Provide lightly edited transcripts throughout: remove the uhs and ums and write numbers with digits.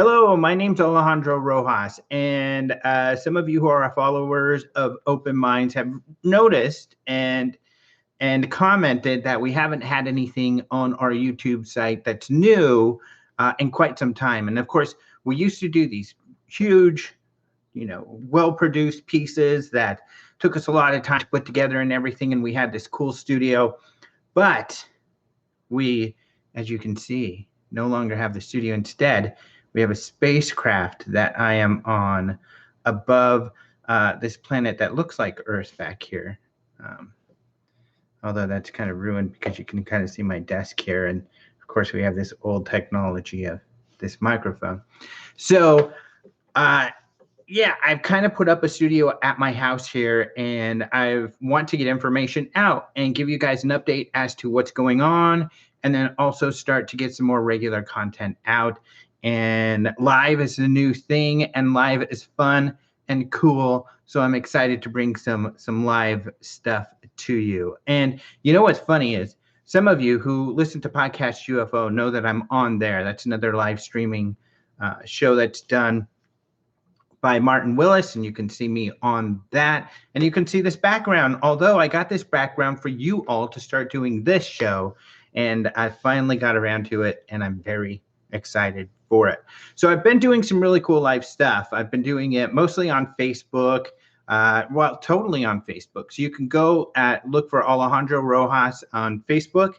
Hello, my name's Alejandro Rojas, and some of you who are followers of Open Minds have noticed and commented that we haven't had anything on our YouTube site that's new in quite some time. And of course, we used to do these huge, well-produced pieces that took us a lot of time to put together and everything, and we had this cool studio. But we, as you can see, no longer have the studio. Instead, we have a spacecraft that I am on above this planet that looks like Earth back here. Although that's kind of ruined because you can kind of see my desk here. And of course, we have this old technology of this microphone. So, yeah, I've kind of put up a studio at my house here, and I want to get information out and give you guys an update as to what's going on, and then also start to get some more regular content out. And live is a new thing, and live is fun and cool. So I'm excited to bring some live stuff to you. And you know what's funny is some of you who listen to Podcast UFO know that I'm on there. That's another live streaming show that's done by Martin Willis, and you can see me on that. And you can see this background, although I got this background for you all to start doing this show, and I finally got around to it, and I'm very excited for it. So I've been doing some really cool live stuff. I've been doing it mostly on Facebook, totally on Facebook. So you can go look for Alejandro Rojas on Facebook,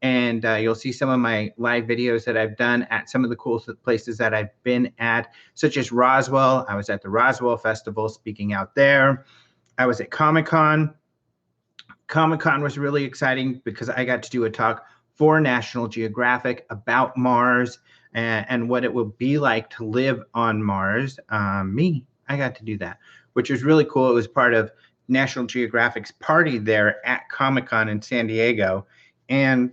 and you'll see some of my live videos that I've done at some of the cool places that I've been at, such as Roswell. I was at the Roswell Festival speaking out there. I was at Comic-Con. Comic-Con was really exciting because I got to do a talk for National Geographic about Mars and what it will be like to live on Mars. I got to do that, which was really cool. It was part of National Geographic's party there at Comic-Con in San Diego. And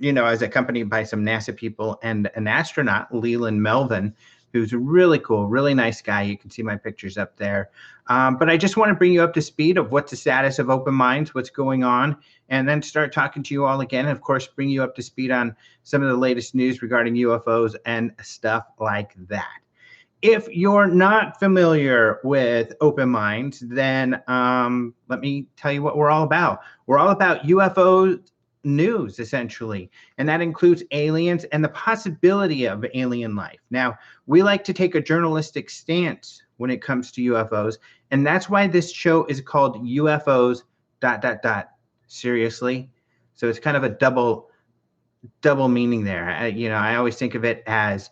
I was accompanied by some NASA people and an astronaut, Leland Melvin, who's a really cool, really nice guy. You can see my pictures up there. But I just want to bring you up to speed of what's the status of Open Minds, what's going on, and then start talking to you all again. And of course, bring you up to speed on some of the latest news regarding UFOs and stuff like that. If you're not familiar with Open Minds, then let me tell you what we're all about. We're all about UFOs news, essentially, and that includes aliens and the possibility of alien life. Now, we like to take a journalistic stance when it comes to UFOs, and that's why this show is called UFOs ... Seriously. So it's kind of a double meaning there. I always think of it as,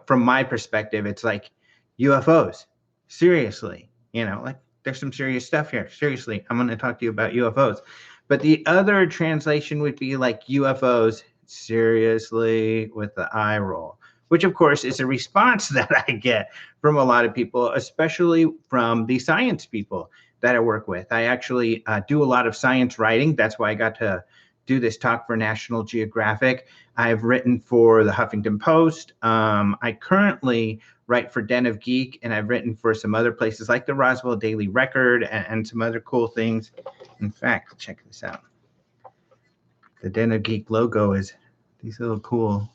from my perspective, it's like UFOs. Seriously, like there's some serious stuff here. Seriously, I'm going to talk to you about UFOs. But the other translation would be like UFOs, seriously, with the eye roll, which of course is a response that I get from a lot of people, especially from the science people that I work with. I actually do a lot of science writing. That's why I got to do this talk for National Geographic. I've written for the Huffington Post. I currently write for Den of Geek, and I've written for some other places like the Roswell Daily Record and some other cool things. In fact, check this out. The Den of Geek logo is these little cool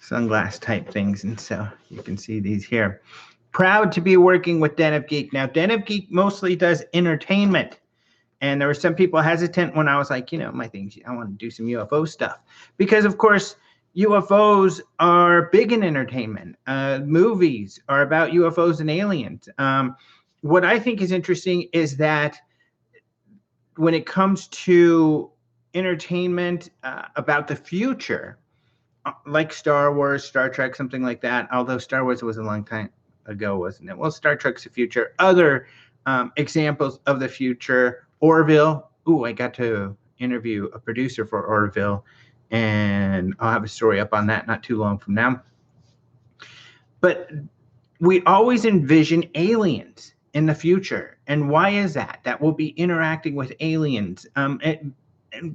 sunglass type things, and so you can see these here. Proud to be working with Den of Geek. Now, Den of Geek mostly does entertainment. And there were some people hesitant when I was like, my things, I want to do some UFO stuff. Because, of course, UFOs are big in entertainment. Movies are about UFOs and aliens. What I think is interesting is that when it comes to entertainment about the future, like Star Wars, Star Trek, something like that, although Star Wars was a long time ago, wasn't it? Well, Star Trek's the future. Other examples of the future, Orville. Ooh, I got to interview a producer for Orville, and I'll have a story up on that not too long from now. But we always envision aliens in the future. And why is that? That we'll be interacting with aliens. And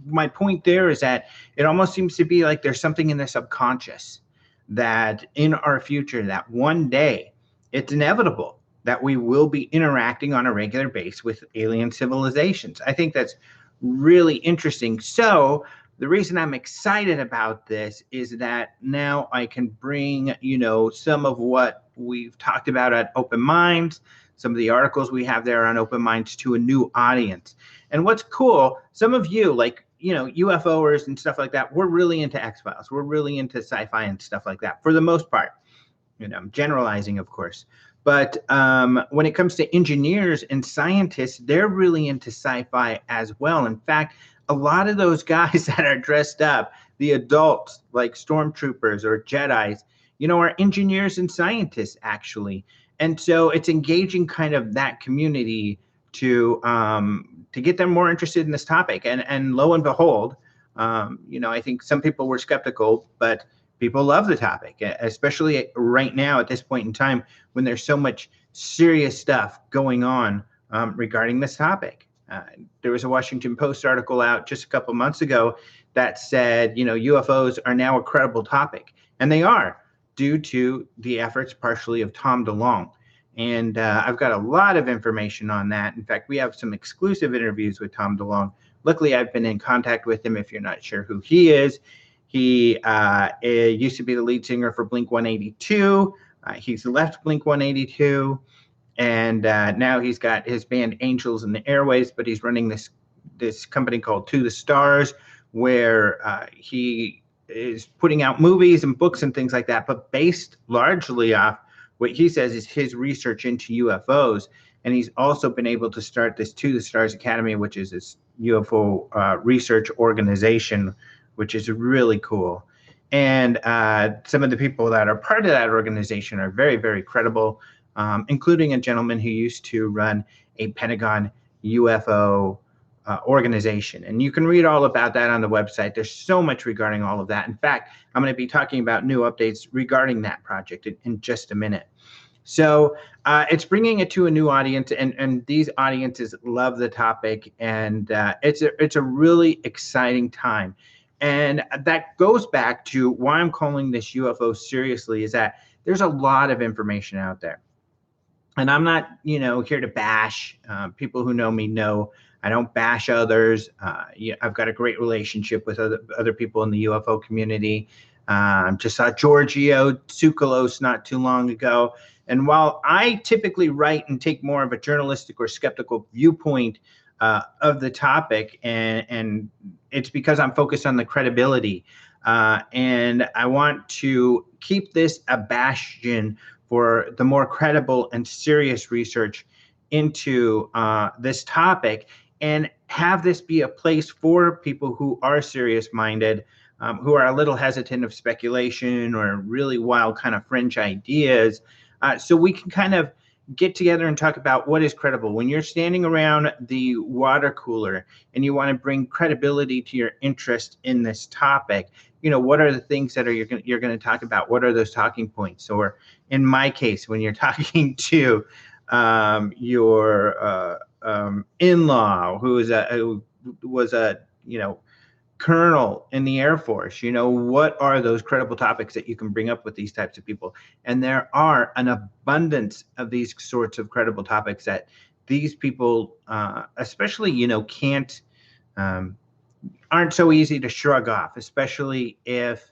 my point there is that it almost seems to be like there's something in the subconscious that in our future, that one day it's inevitable that we will be interacting on a regular basis with alien civilizations. I think that's really interesting. So The reason I'm excited about this is that now I can bring, some of what we've talked about at Open Minds, some of the articles we have there on Open Minds to a new audience. And what's cool, some of you, like, UFOers and stuff like that, we're really into X-Files. We're really into sci-fi and stuff like that for the most part. I'm generalizing, of course. But when it comes to engineers and scientists, they're really into sci-fi as well. In fact, a lot of those guys that are dressed up, the adults like stormtroopers or Jedis, are engineers and scientists actually. And so it's engaging kind of that community to get them more interested in this topic. And lo and behold, I think some people were skeptical, but people love the topic, especially right now at this point in time when there's so much serious stuff going on regarding this topic. There was a Washington Post article out just a couple months ago that said, UFOs are now a credible topic. And they are, due to the efforts partially of Tom DeLonge. And I've got a lot of information on that. In fact, we have some exclusive interviews with Tom DeLonge. Luckily, I've been in contact with him. If you're not sure who he is, he used to be the lead singer for Blink-182. He's left Blink-182. And now he's got his band Angels in the Airways, but he's running this company called To the Stars, where he is putting out movies and books and things like that, but based largely off what he says is his research into UFOs. And he's also been able to start this To the Stars Academy, which is this UFO research organization, which is really cool. And some of the people that are part of that organization are very, very credible. Including a gentleman who used to run a Pentagon UFO organization. And you can read all about that on the website. There's so much regarding all of that. In fact, I'm going to be talking about new updates regarding that project in just a minute. So it's bringing it to a new audience, and these audiences love the topic, and it's a really exciting time. And that goes back to why I'm calling this UFO seriously, is that there's a lot of information out there. And I'm not, here to bash. People who know me know I don't bash others. I've got a great relationship with other people in the UFO community. Just saw Giorgio Tsoukalos not too long ago. And while I typically write and take more of a journalistic or skeptical viewpoint of the topic, and it's because I'm focused on the credibility. And I want to keep this a bastion for the more credible and serious research into this topic, and have this be a place for people who are serious-minded, who are a little hesitant of speculation or really wild kind of fringe ideas, so we can kind of get together and talk about what is credible. When you're standing around the water cooler and you want to bring credibility to your interest in this topic, what are the things that you're going to talk about? What are those talking points? Or in my case, when you're talking to your in-law who was a colonel in the Air Force, what are those credible topics that you can bring up with these types of people? And there are an abundance of these sorts of credible topics that these people, especially, can't, aren't so easy to shrug off, especially if,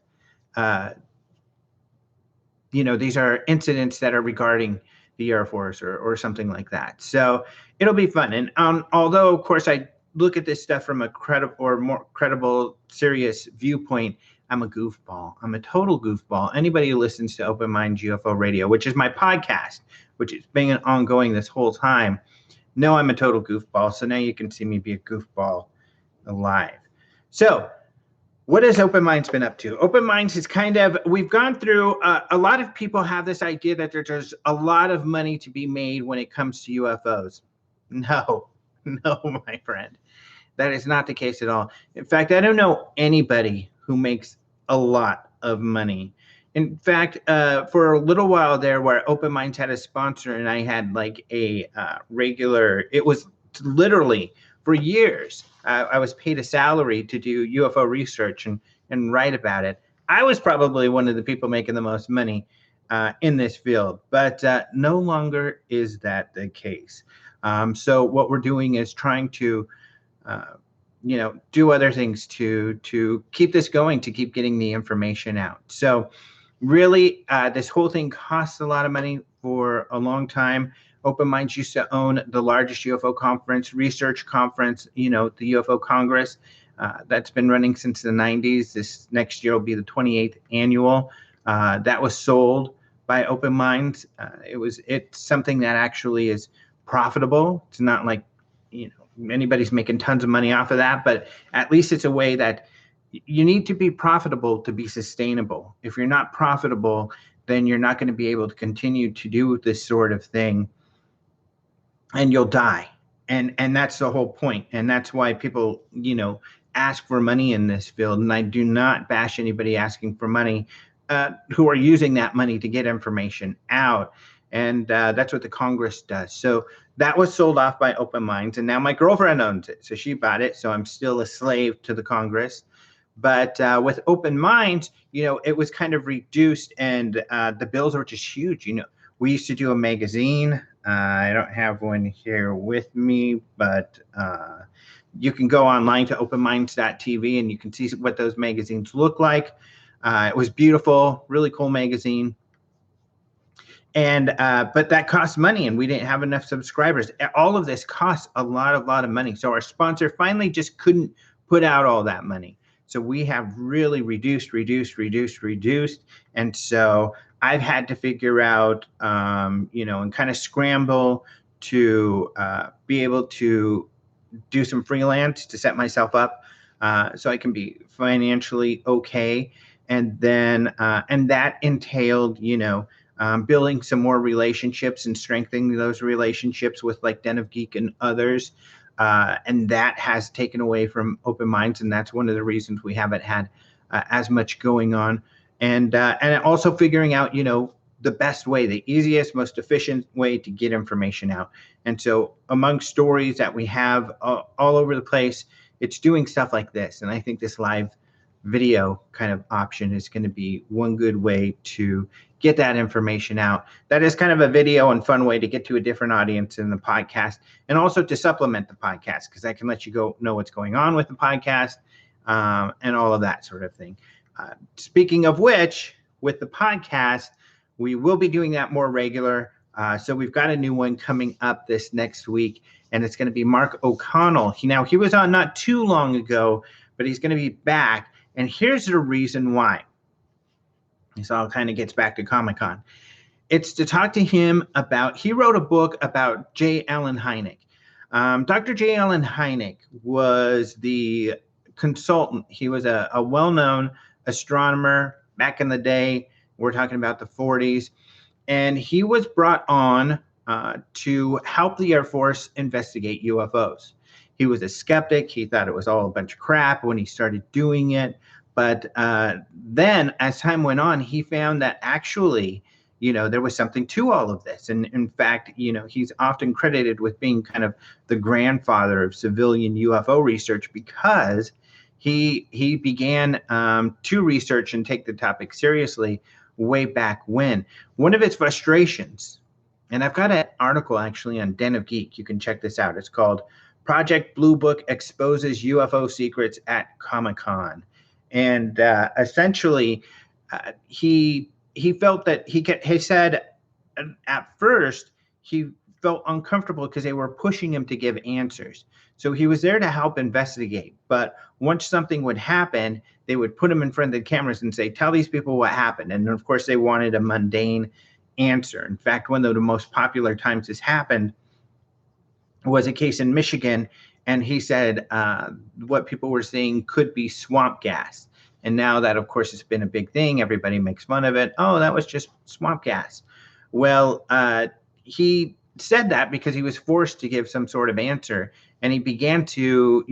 these are incidents that are regarding the Air Force or something like that. So it'll be fun. And although, of course, I look at this stuff from a credible or more credible, serious viewpoint, I'm a goofball. I'm a total goofball. Anybody who listens to Open Minds UFO Radio, which is my podcast, which has been ongoing this whole time, know I'm a total goofball. So now you can see me be a goofball live. So what has Open Minds been up to? Open Minds is we've gone through, a lot of people have this idea that there's a lot of money to be made when it comes to UFOs. No, my friend, that is not the case at all. In fact, I don't know anybody who makes a lot of money. In fact, for a little while there where Open Minds had a sponsor and I had like a regular, it was literally for years, I was paid a salary to do UFO research and write about it. I was probably one of the people making the most money in this field, but no longer is that the case. So what we're doing is trying to do other things to keep this going, to keep getting the information out. So really, this whole thing costs a lot of money for a long time. Open Minds used to own the largest UFO conference, research conference, the UFO Congress. That's been running since the 90s. This next year will be the 28th annual. That was sold by Open Minds. It's something that actually is profitable. It's not like, anybody's making tons of money off of that, but at least it's a way that you need to be profitable to be sustainable. If you're not profitable, then you're not going to be able to continue to do this sort of thing, and you'll die. And that's the whole point. And that's why people, ask for money in this field. And I do not bash anybody asking for money who are using that money to get information out. And that's what the Congress does. So that was sold off by Open Minds, and now my girlfriend owns it. So she bought it. So I'm still a slave to the Congress. But with Open Minds, it was kind of reduced, and the bills were just huge. We used to do a magazine. I don't have one here with me, but you can go online to openminds.tv and you can see what those magazines look like. It was beautiful, really cool magazine. And but that costs money, and we didn't have enough subscribers. All of this costs a lot of money. So our sponsor finally just couldn't put out all that money. So we have really reduced. And so I've had to figure out, and kind of scramble to be able to do some freelance to set myself up so I can be financially okay. And then, and that entailed, building some more relationships and strengthening those relationships with like Den of Geek and others. And that has taken away from Open Minds. And that's one of the reasons we haven't had as much going on. And also figuring out, the best way, the easiest, most efficient way to get information out. And so among stories that we have all over the place, it's doing stuff like this. And I think this live video kind of option is going to be one good way to get that information out. That is kind of a video and fun way to get to a different audience in the podcast, and also to supplement the podcast, because I can let you know what's going on with the podcast and all of that sort of thing. Speaking of which, with the podcast, we will be doing that more regular. So we've got a new one coming up this next week, and it's going to be Mark O'Connell. He was on not too long ago, but he's going to be back. And here's the reason why. This all kind of gets back to Comic-Con. It's to talk to him about, he wrote a book about J. Allen Hynek. Dr. J. Allen Hynek was the consultant. He was a well-known astronomer back in the day. We're talking about the 40s. And he was brought on to help the Air Force investigate UFOs. He was a skeptic. He thought it was all a bunch of crap when he started doing it. But then as time went on, he found that actually, there was something to all of this. And in fact, he's often credited with being kind of the grandfather of civilian UFO research, because he began to research and take the topic seriously way back when. One of his frustrations, and I've got an article actually on Den of Geek. You can check this out. It's called Project Blue Book Exposes UFO Secrets at Comic-Con. And essentially, he felt that he said at first he felt uncomfortable because they were pushing him to give answers. So he was there to help investigate. But once something would happen, they would put him in front of the cameras and say, tell these people what happened. And of course, they wanted a mundane answer. In fact, one of the most popular times this happened was a case in Michigan. And he said what people were saying could be swamp gas. And now that, of course, it's been a big thing. Everybody makes fun of it. Oh, that was just swamp gas. Well, he said that because he was forced to give some sort of answer. And he began to,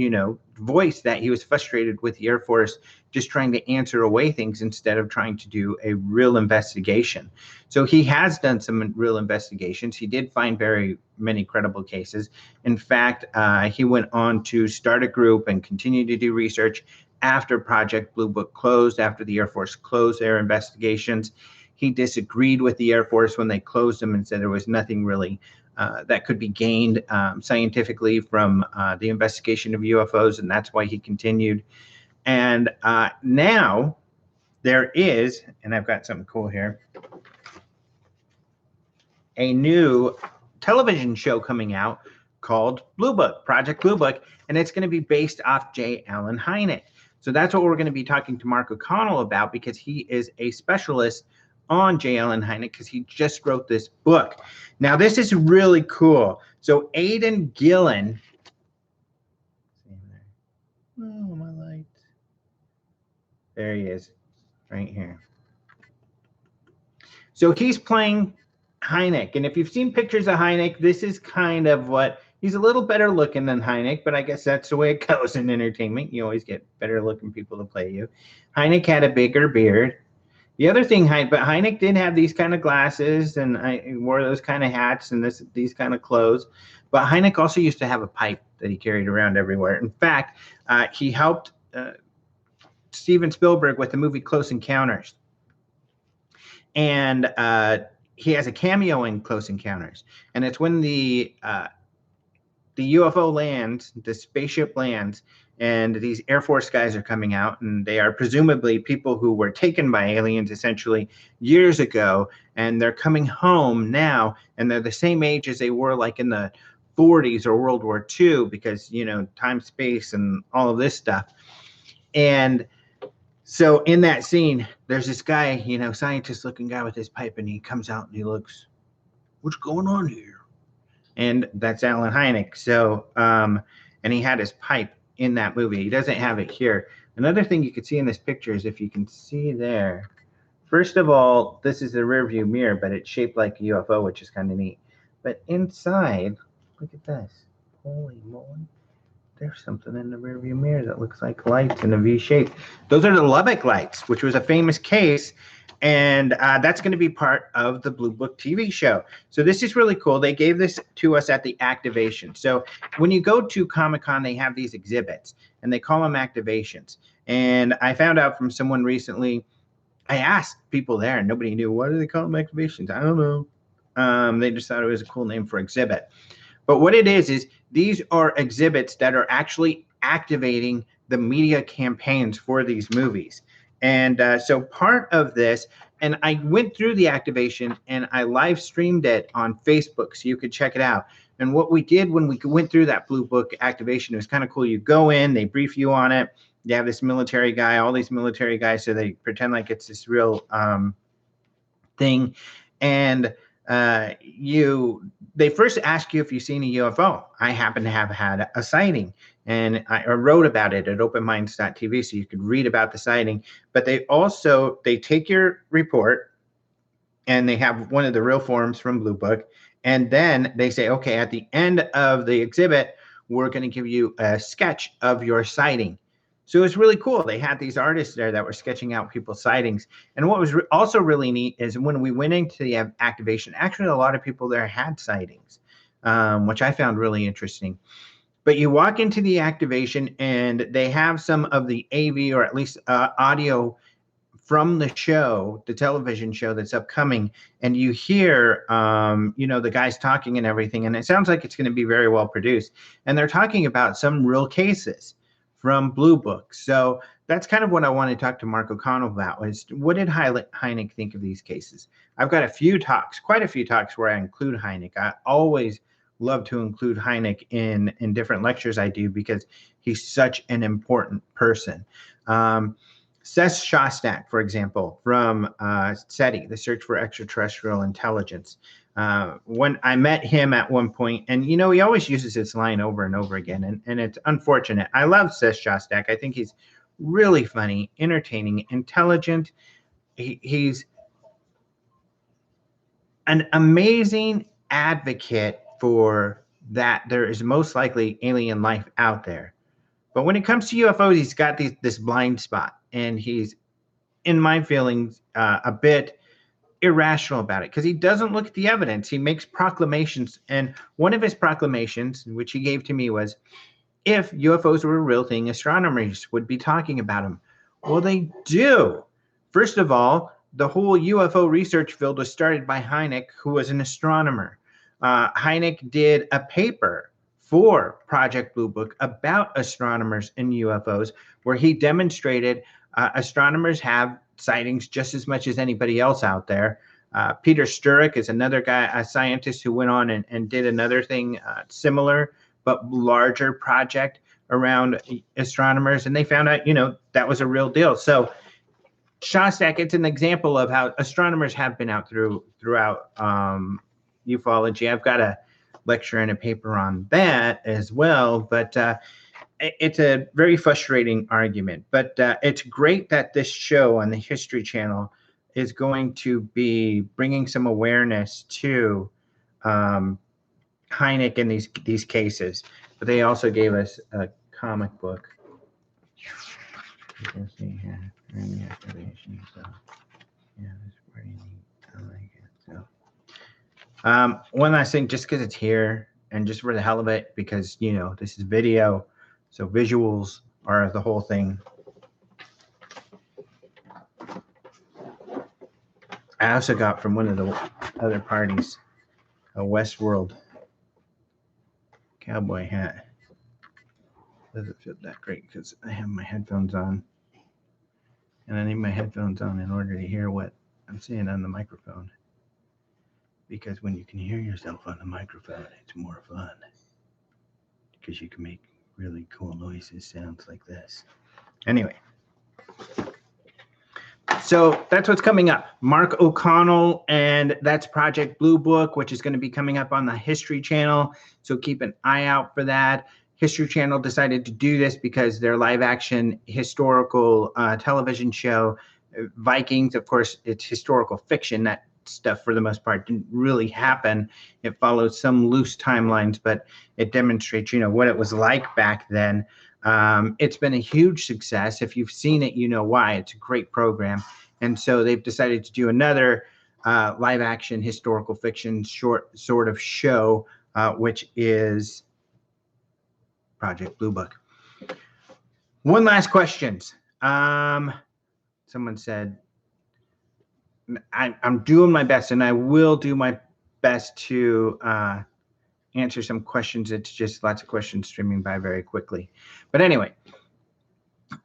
voice that he was frustrated with the Air Force just trying to answer away things instead of trying to do a real investigation. So he has done some real investigations. He did find very many credible cases. In fact, he went on to start a group and continue to do research after Project Blue Book closed, after the Air Force closed their investigations. he disagreed with the Air Force when they closed them and said there was nothing really that could be gained scientifically from the investigation of UFOs, and that's why he continued. And now there is, and I've got something cool here, a new television show coming out called Blue Book, Project Blue Book, and it's going to be based off J. Allen Hynek. So that's what we're going to be talking to Mark O'Connell about, because he is a specialist on J. Allen Hynek, because he just wrote this book. Now, this is really cool. So Aidan Gillen, oh, my light. There he is, right here. So he's playing Hynek, and if you've seen pictures of Hynek, this is kind of what he's a little better looking than Hynek, but I guess that's the way it goes in entertainment. You always get better looking people to play you. Hynek had a bigger beard. The other thing, but Hynek did have these kind of glasses, and I wore those kind of hats and these kind of clothes. But Hynek also used to have a pipe that he carried around everywhere. In fact, he helped Steven Spielberg with the movie Close Encounters. And he has a cameo in Close Encounters, and it's when the UFO lands, the spaceship lands, and these Air Force guys are coming out, and they are presumably people who were taken by aliens essentially years ago, and they're coming home now, and they're the same age as they were like in the 40s or World War II, because, you know, time, space, and all of this stuff. And so in that scene, there's this guy, you know, scientist-looking guy with his pipe, and he comes out and he looks, what's going on here? And that's Allen Hynek. So, and he had his pipe in that movie. He doesn't have it here. Another thing you can see in this picture is, if you can see there, first of all, this is the rear view mirror, but it's shaped like a UFO, which is kind of neat. But inside, look at this. Holy moly. There's something in the rearview mirror that looks like lights in a V shape. Those are the Lubbock lights, which was a famous case, and that's going to be part of the Blue Book TV show. So this is really cool. They gave this to us at the activation. So when you go to Comic-Con, they have these exhibits, and they call them activations. And I found out from someone recently, I asked people there, and nobody knew, what do they call them, activations? I don't know. They just thought it was a cool name for exhibit. But what it is these are exhibits that are actually activating the media campaigns for these movies. And so part of this, and I went through the activation and I live streamed it on Facebook so you could check it out. And what we did when we went through that Blue Book activation, it was kind of cool. You go in, they brief you on it. You have this military guy, all these military guys, so they pretend like it's this real thing. And they first ask you if you've seen a UFO. I happen to have had a sighting, and I wrote about it at openminds.tv, so you could read about the sighting. But they take your report, and they have one of the real forms from Blue Book, and then they say, okay, at the end of the exhibit, we're going to give you a sketch of your sighting. So it was really cool. They had these artists there that were sketching out people's sightings. And what was also really neat is when we went into the activation, actually a lot of people there had sightings, which I found really interesting. But you walk into the activation and they have some of the AV, or at least audio from the show, the television show that's upcoming, and you hear, the guys talking and everything, and it sounds like it's going to be very well produced. And they're talking about some real cases from Blue Book. So that's kind of what I want to talk to Mark O'Connell about, was what did Hynek think of these cases? I've got quite a few talks where I include Hynek. I always love to include Hynek in different lectures I do, because he's such an important person. Seth Shostak, for example, from SETI, the Search for Extraterrestrial Intelligence. When I met him at one point, and he always uses this line over and over again, and it's unfortunate. I love Seth Shostak. I think he's really funny, entertaining, intelligent. He's an amazing advocate for that there is most likely alien life out there. But when it comes to UFOs, he's got this blind spot, and he's, in my feelings, a bit irrational about it, because he doesn't look at the evidence. He makes proclamations, and one of his proclamations, which he gave to me, was, if UFOs were a real thing, astronomers would be talking about them. Well, they do. First of all, the whole UFO research field was started by Hynek, who was an astronomer. Hynek did a paper for Project Blue Book about astronomers and UFOs, where he demonstrated astronomers have sightings just as much as anybody else out there. Peter Sturrock is another guy, a scientist who went on and did another thing similar but larger project around astronomers, and they found out, that was a real deal. So Shostak, it's an example of how astronomers have been out throughout ufology. I've got a lecture and a paper on that as well, but it's a very frustrating argument. But it's great that this show on the History Channel is going to be bringing some awareness to Hynek in these cases. But they also gave us a comic book. You can see here, the activation. So yeah, it's pretty neat. I like it. So one last thing, just because it's here and just for the hell of it, because this is video, so visuals are the whole thing. I also got from one of the other parties a Westworld cowboy hat. Doesn't fit that great because I have my headphones on, and I need my headphones on in order to hear what I'm saying on the microphone, because when you can hear yourself on the microphone, it's more fun because you can make really cool noises, sounds like this. Anyway, so that's what's coming up. Mark O'Connell, and that's Project Blue Book, which is going to be coming up on the History Channel. So keep an eye out for that. History Channel decided to do this because their live action historical television show, Vikings, of course, it's historical fiction. That stuff, for the most part, didn't really happen. It follows some loose timelines, but it demonstrates, what it was like back then. It's been a huge success. If you've seen it, you know why. It's a great program. And so they've decided to do another live action historical fiction short sort of show, which is Project Blue Book. One last question. Someone said, I'm doing my best, and I will do my best to answer some questions. It's just lots of questions streaming by very quickly. But anyway,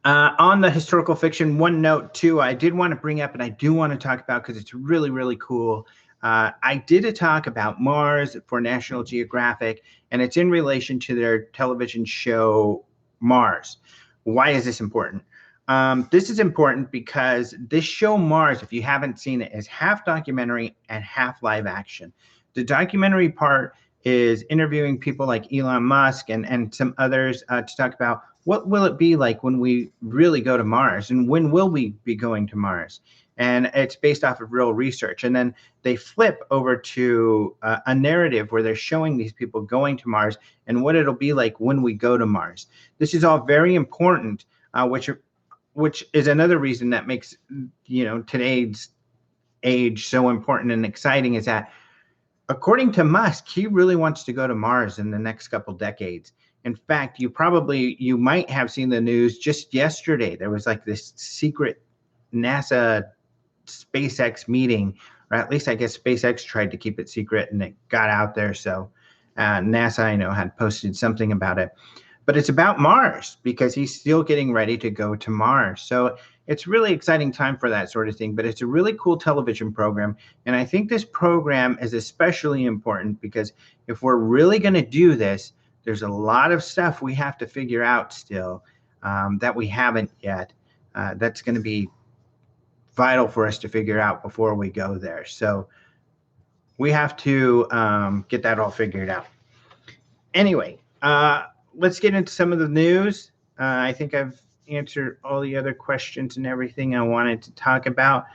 on the historical fiction, one note too, I did want to bring up, and I do want to talk about because it's really, really cool. I did a talk about Mars for National Geographic, and it's in relation to their television show Mars. Why is this important? This is important because this show Mars, if you haven't seen it, is half documentary and half live action. The documentary part is interviewing people like Elon Musk and some others to talk about what will it be like when we really go to Mars, and when will we be going to Mars? And it's based off of real research. And then they flip over to a narrative where they're showing these people going to Mars and what it'll be like when we go to Mars. This is all very important, which is another reason that makes today's age so important and exciting, is that according to Musk, he really wants to go to Mars in the next couple decades. In fact, you might have seen the news just yesterday. There was like this secret NASA SpaceX meeting, or at least I guess SpaceX tried to keep it secret and it got out there. So NASA, I know, had posted something about it. But it's about Mars because he's still getting ready to go to Mars. So it's really exciting time for that sort of thing. But it's a really cool television program. And I think this program is especially important because if we're really going to do this, there's a lot of stuff we have to figure out still that we haven't yet. That's going to be vital for us to figure out before we go there. So we have to get that all figured out. Anyway, let's get into some of the news. I think I've answered all the other questions and everything I wanted to talk about.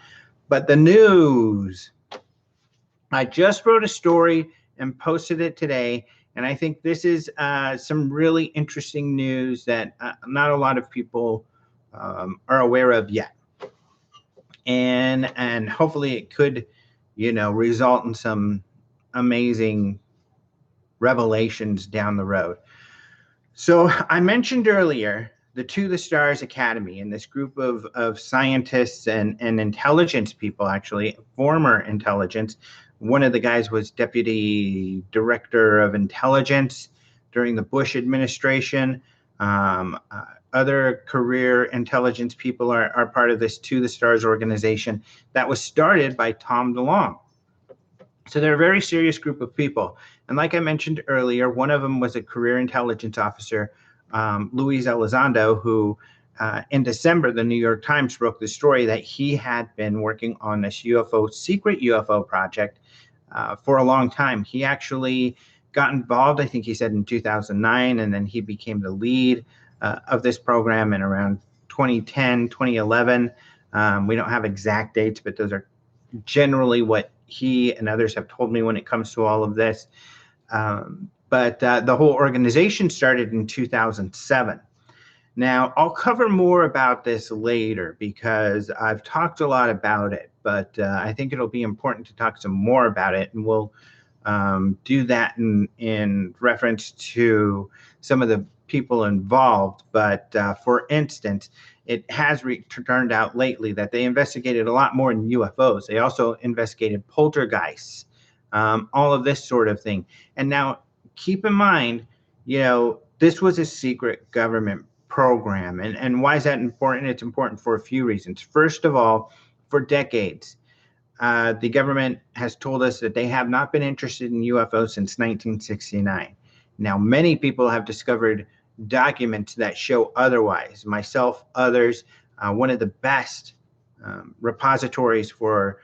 But the news, I just wrote a story and posted it today. And I think this is some really interesting news that not a lot of people are aware of yet. And hopefully it could, result in some amazing revelations down the road. So I mentioned earlier the To the Stars Academy, and this group of scientists and intelligence people, actually former intelligence. One of the guys was deputy director of intelligence during the Bush administration. Other career intelligence people are part of this To the Stars organization that was started by Tom DeLonge. So they're a very serious group of people. And like I mentioned earlier, one of them was a career intelligence officer, Luis Elizondo, who in December, the New York Times broke the story that he had been working on this secret UFO project for a long time. He actually got involved, I think he said in 2009, and then he became the lead of this program in around 2010, 2011. We don't have exact dates, but those are generally what he and others have told me when it comes to all of this. But the whole organization started in 2007. Now, I'll cover more about this later because I've talked a lot about it, but I think it'll be important to talk some more about it, and we'll do that in reference to some of the people involved. But for instance, it has turned out lately that they investigated a lot more than UFOs. They also investigated poltergeists, all of this sort of thing. And now keep in mind, this was a secret government program. And why is that important? It's important for a few reasons. First of all, for decades, the government has told us that they have not been interested in UFOs since 1969. Now, many people have discovered documents that show otherwise. Myself, others, one of the best repositories for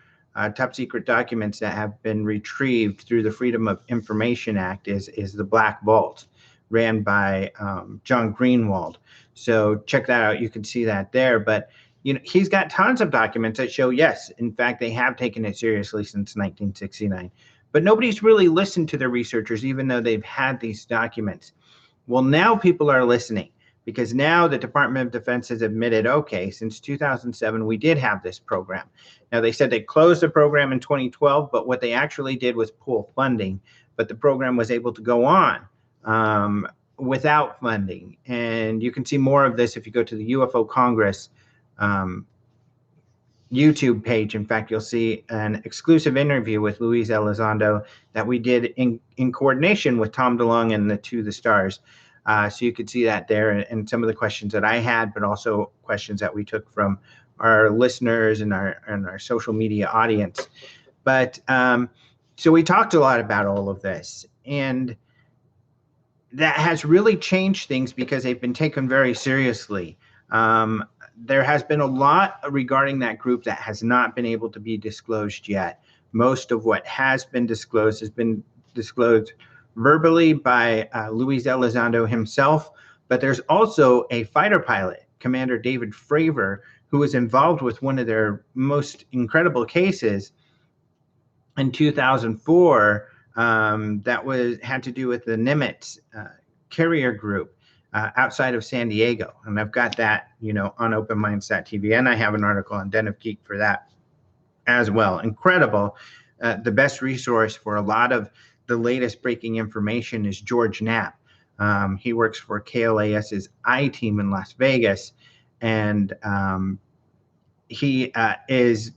top secret documents that have been retrieved through the Freedom of Information Act is the Black Vault, ran by John Greenwald. So check that out. You can see that there. But he's got tons of documents that show, yes, in fact, they have taken it seriously since 1969. But nobody's really listened to the researchers, even though they've had these documents. Well, now people are listening because now the Department of Defense has admitted, okay, since 2007, we did have this program. Now, they said they closed the program in 2012, but what they actually did was pull funding. But the program was able to go on without funding. And you can see more of this if you go to the UFO Congress YouTube page. In fact, you'll see an exclusive interview with Luis Elizondo that we did in coordination with Tom DeLonge and the To the Stars. So you could see that there and some of the questions that I had, but also questions that we took from our listeners and our social media audience. But so we talked a lot about all of this, and that has really changed things because they've been taken very seriously. There has been a lot regarding that group that has not been able to be disclosed yet. Most of what has been disclosed verbally by Luis Elizondo himself, but there's also a fighter pilot, Commander David Fravor, who was involved with one of their most incredible cases in 2004 that had to do with the Nimitz carrier group outside of San Diego. And I've got that, on openminds.tv, and I have an article on Den of Geek for that as well. Incredible. The best resource for a lot of the latest breaking information is George Knapp. He works for KLAS's I-Team in Las Vegas, and he is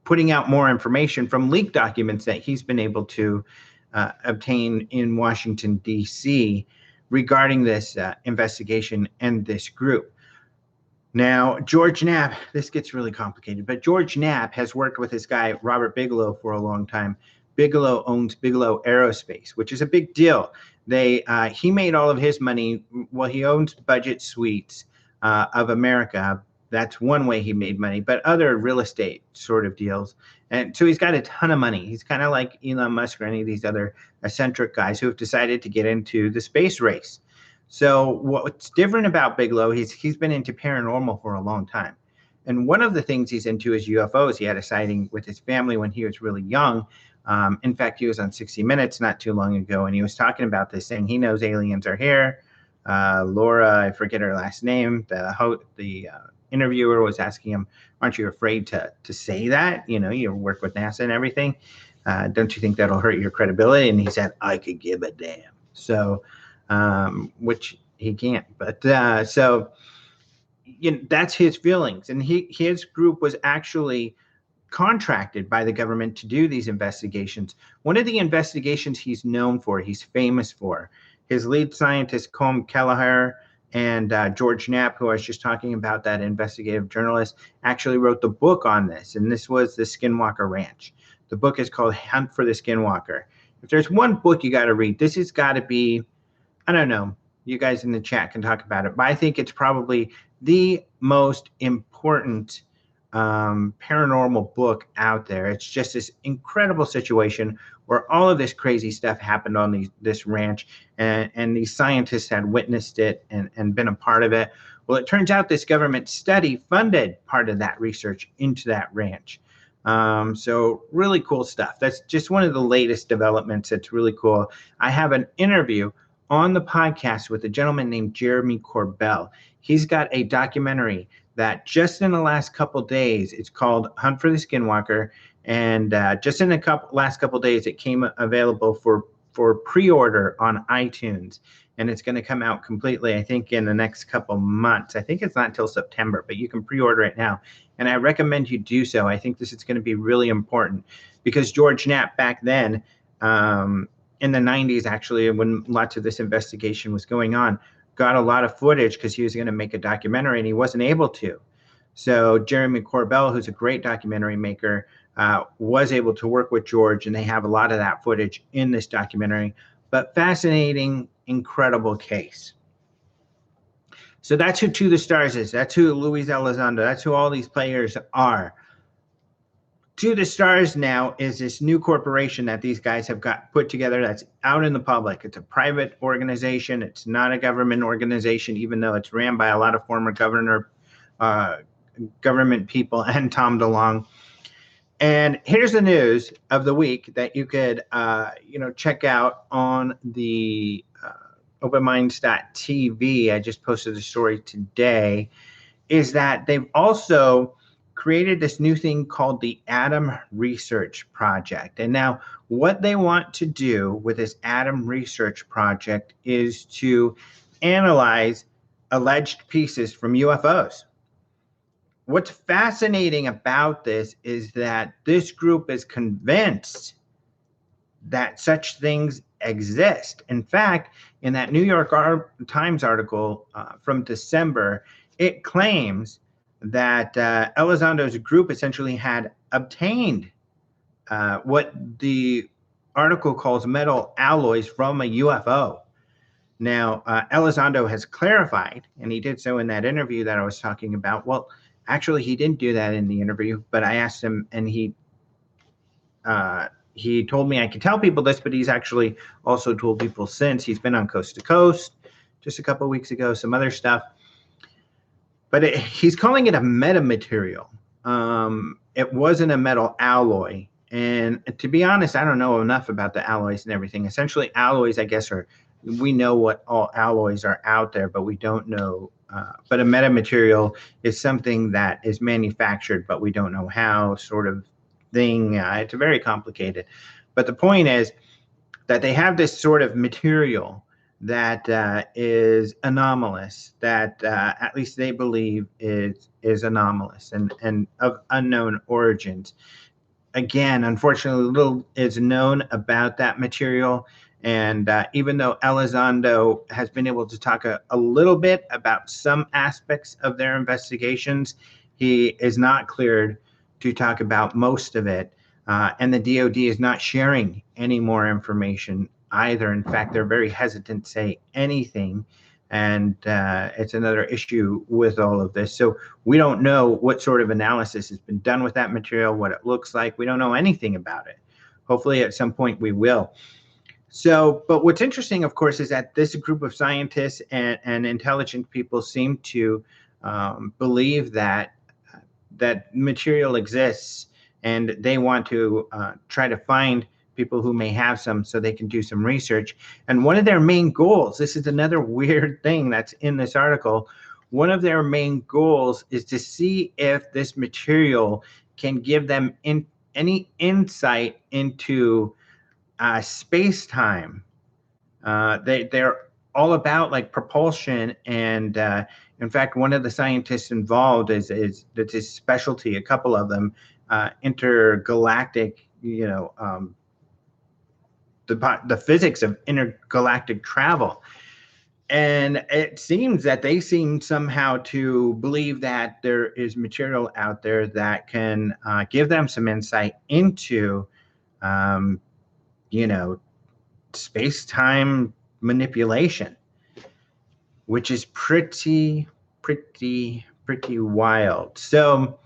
putting out more information from leaked documents that he's been able to obtain in Washington, D.C. regarding this investigation and this group. Now, George Knapp, this gets really complicated, but George Knapp has worked with this guy, Robert Bigelow, for a long time. Bigelow owns Bigelow Aerospace, which is a big deal. He made all of his money. Well, he owns Budget Suites of America. That's one way he made money, but other real estate sort of deals. And so he's got a ton of money. He's kind of like Elon Musk or any of these other eccentric guys who have decided to get into the space race. So what's different about Bigelow, he's been into paranormal for a long time. And one of the things he's into is UFOs. He had a sighting with his family when he was really young. In fact, he was on 60 Minutes not too long ago, and he was talking about this, saying he knows aliens are here. Laura, I forget her last name, the interviewer was asking him, aren't you afraid to say that? You work with NASA and everything. Don't you think that'll hurt your credibility? And he said, I could give a damn. So, which he can't. But so that's his feelings, and his group was actually contracted by the government to do these investigations. One of the investigations he's known for, he's famous for, his lead scientist, Colm Kelleher, and George Knapp, who I was just talking about, that investigative journalist, actually wrote the book on this, and this was the Skinwalker Ranch. The book is called Hunt for the Skinwalker. If there's one book you got to read, this has got to be, I don't know, you guys in the chat can talk about it, but I think it's probably the most important paranormal book out there. It's just this incredible situation where all of this crazy stuff happened on this ranch, and these scientists had witnessed it and been a part of it. Well, it turns out this government study funded part of that research into that ranch. So really cool stuff. That's just one of the latest developments. It's really cool. I have an interview on the podcast with a gentleman named Jeremy Corbell. He's got a documentary that just in the last couple days, it's called Hunt for the Skinwalker, and just in the last couple days, it came available for pre-order on iTunes, and it's going to come out completely, I think, in the next couple months. I think it's not until September, but you can pre-order it now, and I recommend you do so. I think this is going to be really important because George Knapp back then, in the 90s, actually, when lots of this investigation was going on, got a lot of footage because he was going to make a documentary and he wasn't able to. So Jeremy Corbell, who's a great documentary maker, was able to work with George, and they have a lot of that footage in this documentary. But fascinating, incredible case. So that's who To the Stars is. That's who Luis Elizondo, that's who all these players are. To the Stars now is this new corporation that these guys have got put together that's out in the public. It's a private organization. It's not a government organization, even though it's ran by a lot of former government people and Tom DeLonge. And here's the news of the week that you could check out on the openminds.tv. I just posted a story today, is that they've also created this new thing called the Atom Research Project. And now what they want to do with this Atom Research Project is to analyze alleged pieces from UFOs. What's fascinating about this is that this group is convinced that such things exist. In fact, in that New York Times article from December, it claims that Elizondo's group essentially had obtained what the article calls metal alloys from a UFO. Now, Elizondo has clarified, and he did so in that interview that I was talking about. Well, actually, he didn't do that in the interview, but I asked him, and he told me I could tell people this, but he's actually also told people since. He's been on Coast to Coast just a couple of weeks ago, some other stuff. But he's calling it a metamaterial. It wasn't a metal alloy. And to be honest, I don't know enough about the alloys and everything. Essentially, alloys, I guess, we know what all alloys are out there, but we don't know. But a metamaterial is something that is manufactured, but we don't know how, sort of thing. It's very complicated. But the point is that they have this sort of material that is anomalous, that at least they believe is anomalous and of unknown origins. Again, unfortunately, little is known about that material. And even though Elizondo has been able to talk a little bit about some aspects of their investigations, he is not cleared to talk about most of it. And the DOD is not sharing any more information either. In fact, they're very hesitant to say anything. And it's another issue with all of this. So we don't know what sort of analysis has been done with that material, what it looks like. We don't know anything about it. Hopefully at some point we will. So, but what's interesting, of course, is that this group of scientists and intelligent people seem to believe that material exists, and they want to try to find people who may have some so they can do some research. And one of their main goals, this is another weird thing that's in this article, one of their main goals is to see if this material can give them any insight into space-time. They're all about like propulsion. And in fact, one of the scientists involved is that's his specialty. A couple of them, intergalactic, the physics of intergalactic travel. And it seems that they seem somehow to believe that there is material out there that can give them some insight into, um, you know, space-time manipulation, which is pretty wild. So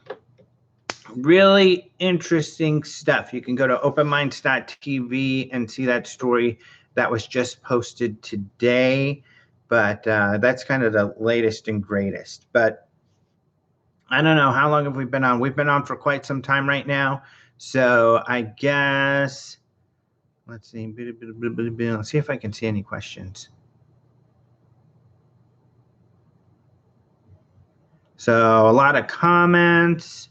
really interesting stuff. You can go to openminds.tv and see that story that was just posted today. But that's kind of the latest and greatest. But I don't know, how long have we been on? We've been on for quite some time right now. So I guess, let's see. Let's see if I can see any questions. So a lot of comments.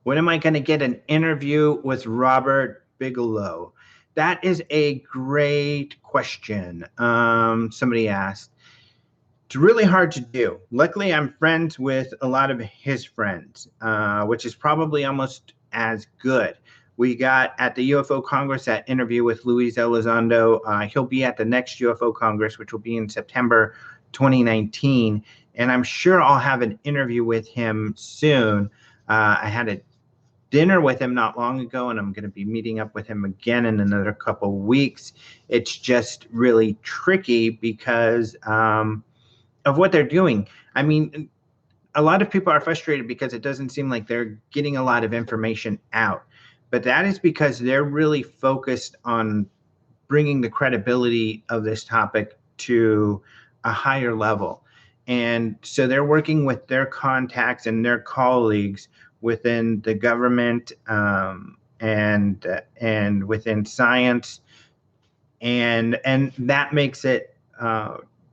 When am I going to get an interview with Robert Bigelow? That is a great question. Somebody asked. It's really hard to do. Luckily, I'm friends with a lot of his friends, which is probably almost as good. We got at the UFO Congress that interview with Luis Elizondo. He'll be at the next UFO Congress, which will be in September 2019. And I'm sure I'll have an interview with him soon. I had a dinner with him not long ago, and I'm going to be meeting up with him again in another couple weeks. It's just really tricky because of what they're doing. I mean, a lot of people are frustrated because it doesn't seem like they're getting a lot of information out. But that is because they're really focused on bringing the credibility of this topic to a higher level. And so they're working with their contacts and their colleagues within the government, and within science, and that makes it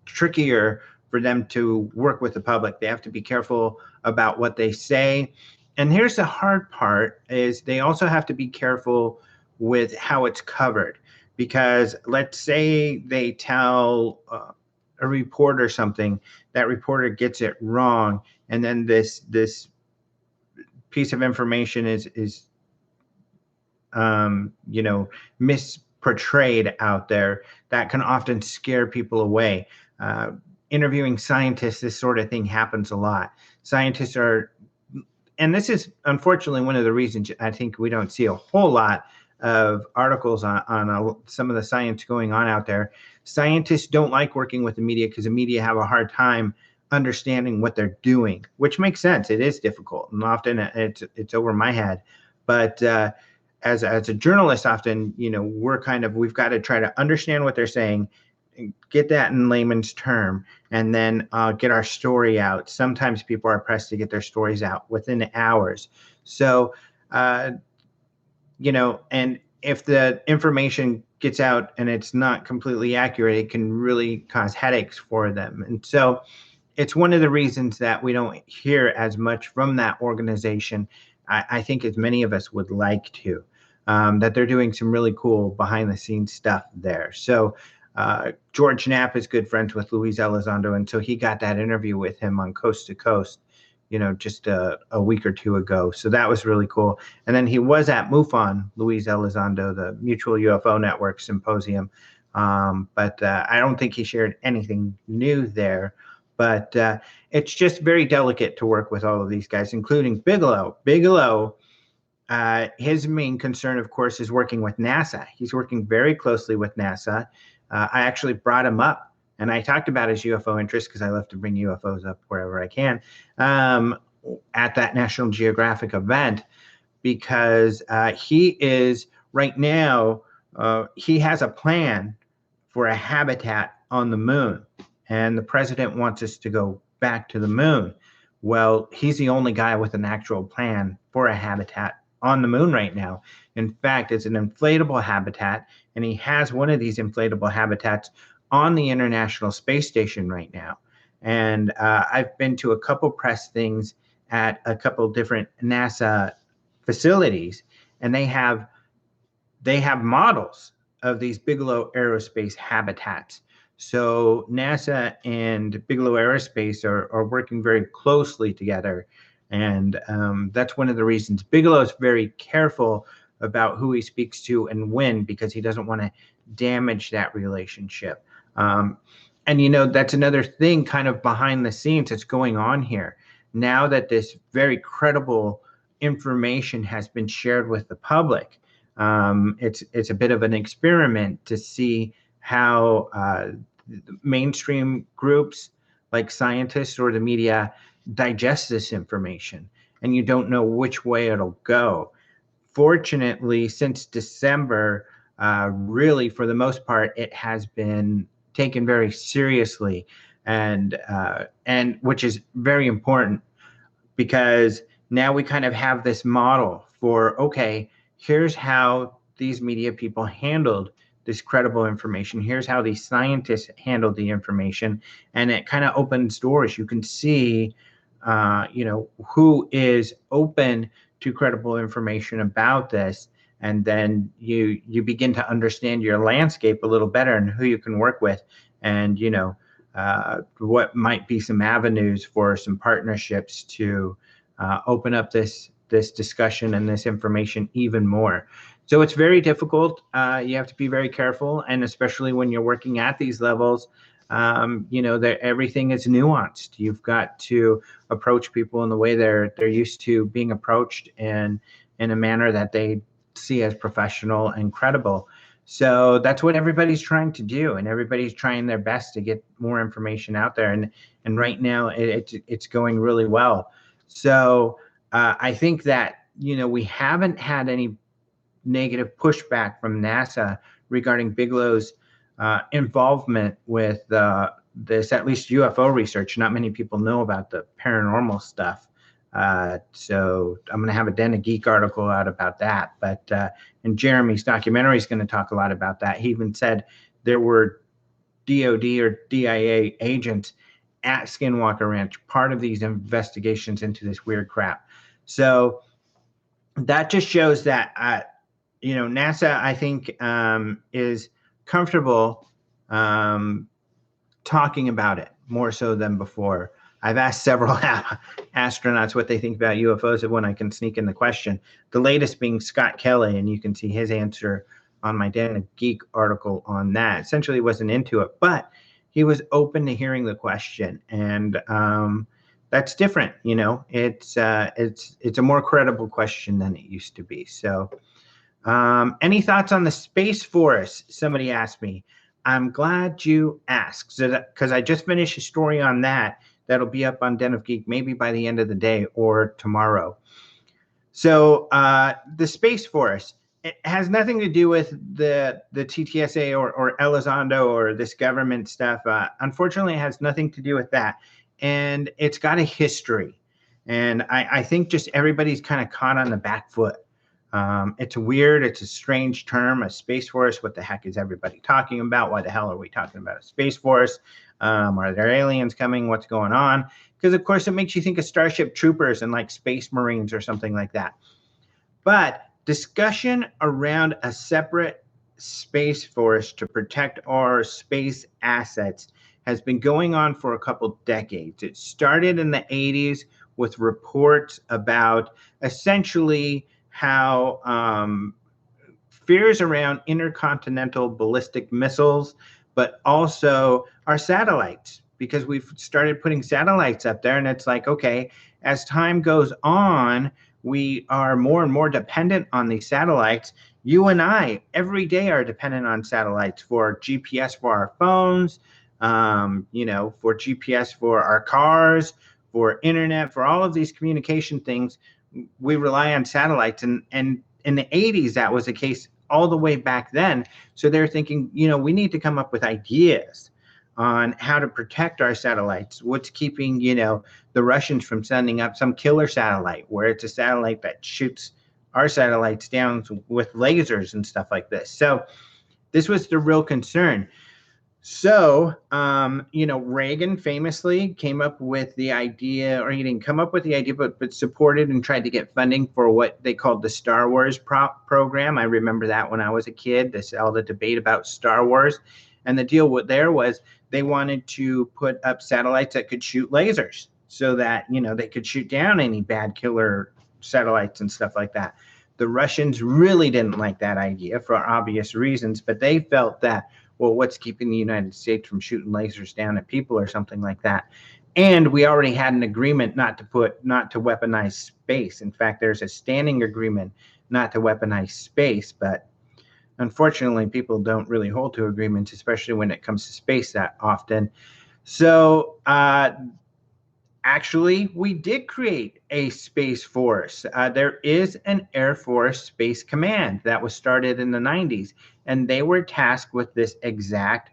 trickier for them to work with the public. They have to be careful about what they say. And here's the hard part, is they also have to be careful with how it's covered. Because let's say they tell a reporter something, that reporter gets it wrong, and then this piece of information is misportrayed out there. That can often scare people away. Interviewing scientists, this sort of thing happens a lot. Scientists are, and this is unfortunately one of the reasons I think we don't see a whole lot of articles on some of the science going on out there. Scientists don't like working with the media because the media have a hard time understanding what they're doing, which makes sense. It is difficult, and often it's over my head. But as a journalist, often we've got to try to understand what they're saying, get that in layman's term, and then get our story out. Sometimes people are pressed to get their stories out within hours. So, and if the information gets out and it's not completely accurate, it can really cause headaches for them. And so it's one of the reasons that we don't hear as much from that organization, I think, as many of us would like to. That they're doing some really cool behind the scenes stuff there. So George Knapp is good friends with Luis Elizondo, and so he got that interview with him on Coast to Coast, just a week or two ago. So that was really cool. And then he was at MUFON, Luis Elizondo, the Mutual UFO Network Symposium. But I don't think he shared anything new there. But it's just very delicate to work with all of these guys, including Bigelow. Bigelow, his main concern, of course, is working with NASA. He's working very closely with NASA. I actually brought him up, and I talked about his UFO interest because I love to bring UFOs up wherever I can, at that National Geographic event, because he is right now, he has a plan for a habitat on the moon, and the president wants us to go back to the moon. Well, he's the only guy with an actual plan for a habitat on the moon right now. In fact, it's an inflatable habitat, and he has one of these inflatable habitats on the International Space Station right now. And I've been to a couple press things at a couple different NASA facilities, and they have models of these Bigelow Aerospace habitats. So NASA and Bigelow Aerospace are working very closely together. And that's one of the reasons Bigelow is very careful about who he speaks to and when, because he doesn't want to damage that relationship. And, that's another thing kind of behind the scenes that's going on here. Now that this very credible information has been shared with the public, it's a bit of an experiment to see how mainstream groups like scientists or the media digest this information, and you don't know which way it'll go. Fortunately, since December, really for the most part, it has been taken very seriously, and which is very important, because now we kind of have this model for, okay, here's how these media people handled this credible information. Here's how these scientists handled the information, and it kind of opens doors. You can see, who is open to credible information about this, and then you begin to understand your landscape a little better and who you can work with, and what might be some avenues for some partnerships to open up this discussion and this information even more. So it's very difficult. You have to be very careful, and especially when you're working at these levels, that everything is nuanced. You've got to approach people in the way they're used to being approached, and in a manner that they see as professional and credible. So that's what everybody's trying to do, and everybody's trying their best to get more information out there. And right now, it's going really well. So I think that we haven't had any negative pushback from NASA regarding Bigelow's involvement with this, at least UFO research. Not many people know about the paranormal stuff. So I'm going to have a Den of Geek article out about that. But and Jeremy's documentary is going to talk a lot about that. He even said there were DOD or DIA agents at Skinwalker Ranch, part of these investigations into this weird crap. So that just shows that NASA, I think, is comfortable talking about it more so than before. I've asked several astronauts what they think about UFOs, and when I can sneak in the question. The latest being Scott Kelly, and you can see his answer on my Den of Geek article on that. Essentially, he wasn't into it, but he was open to hearing the question, and that's different. It's a more credible question than it used to be. So, any thoughts on the Space Forest? Somebody asked me. I'm glad you asked, because I just finished a story on that. That'll be up on Den of Geek maybe by the end of the day or tomorrow. So the Space Force, it has nothing to do with the TTSA or Elizondo or this government stuff. Unfortunately, it has nothing to do with that. And it's got a history. And I think just everybody's kind of caught on the back foot. It's a strange term, a Space Force. What the heck is everybody talking about? Why the hell are we talking about a Space Force? Are there aliens coming? What's going on? Because, of course, it makes you think of Starship Troopers and like Space Marines or something like that. But discussion around a separate Space Force to protect our space assets has been going on for a couple decades. It started in the 80s with reports about essentially how fears around intercontinental ballistic missiles, but also our satellites, because we've started putting satellites up there, and it's like, okay, as time goes on, we are more and more dependent on these satellites. You and I every day are dependent on satellites for GPS for our phones, for GPS for our cars, for internet, for all of these communication things. We rely on satellites, and in the 80s that was the case all the way back then. So they're thinking, we need to come up with ideas on how to protect our satellites. What's keeping, the Russians from sending up some killer satellite, where it's a satellite that shoots our satellites down with lasers and stuff like this. So this was the real concern. So, Reagan famously came up with the idea, or he didn't come up with the idea, but supported and tried to get funding for what they called the Star Wars program. I remember that when I was a kid, all the debate about Star Wars. And the deal there was they wanted to put up satellites that could shoot lasers so that, they could shoot down any bad killer satellites and stuff like that. The Russians really didn't like that idea for obvious reasons, but they felt that, well, what's keeping the United States from shooting lasers down at people or something like that? And we already had an agreement not to weaponize space. In fact, there's a standing agreement not to weaponize space, but unfortunately, people don't really hold to agreements, especially when it comes to space that often. So, actually, we did create a Space Force. There is an Air Force Space Command that was started in the 90s, and they were tasked with this exact